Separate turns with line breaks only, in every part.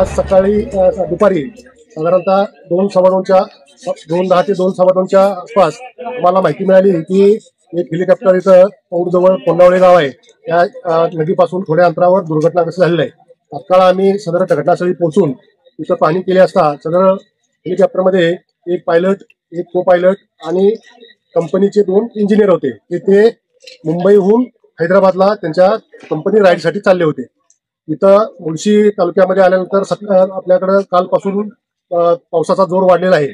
आज सकाळी दुपारी साधारणतः 2:10 ते 2:15च्या आसपास आम्हाला माहिती मिळाली की एक हेलिकॉप्टर इथं पौडजवळ कोंडावळे गाव आहे त्या नदीपासून थोड्या अंतरावर दुर्घटनाग्रस्त झालेलं आहे। तात्काळ आम्ही सदर घटनास्थळी पोहोचून तिथं पाहणी केली असता सदर हेलिकॉप्टरमध्ये एक पायलट, एक को पायलट आणि कंपनीचे 2 इंजिनियर होते। ते मुंबईहून हैदराबादला त्यांच्या कंपनी राईडसाठी चालले होते। इथं मुळशी तालुक्यामध्ये आल्यानंतर आपल्याकडे कालपासून पावसाचा जोर वाढलेला आहे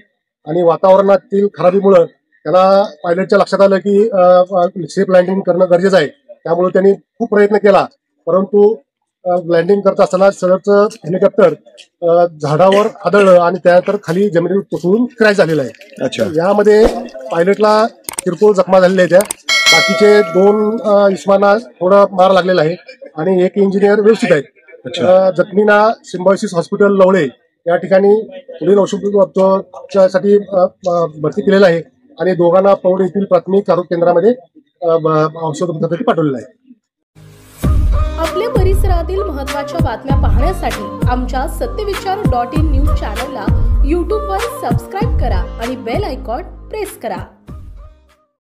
आणि वातावरणातील खराबीमुळे त्यांना पायलटच्या लक्षात आलं की सेफ लँडिंग करणं गरजेचं आहे। त्यामुळे त्यांनी खूप प्रयत्न केला, परंतु लँडिंग करत असताना सदरचं हेलिकॉप्टर झाडावर आदळलं आणि त्यानंतर खाली जमिनीवर कोसळून क्रॅश झालेलं आहे। यामध्ये पायलटला किरकोळ जखमा झालेल्या आहेत, बाकीचे 2 इस्मांना थोडा मार लागलेला आहे आणि एक इंजिनियर व्यवस्थित आहेत। जखमींना सिम्बायोसिस हॉस्पिटल लवळे या ठिकाणी पुढील औषधोपचारासाठी भरती केलेलं आहे आणि दोघांना पौड येथील प्राथमिक आरोग्य केंद्रामध्ये औषधोपचारासाठी पाठवलेलं आहे।
आपल्या परिसरातील महत्त्वाच्या बातम्या पाहण्यासाठी आमच्या सत्यविचार.in न्यूज चॅनलला YouTube वर सबस्क्राईब करा आणि बेल आयकॉन प्रेस करा।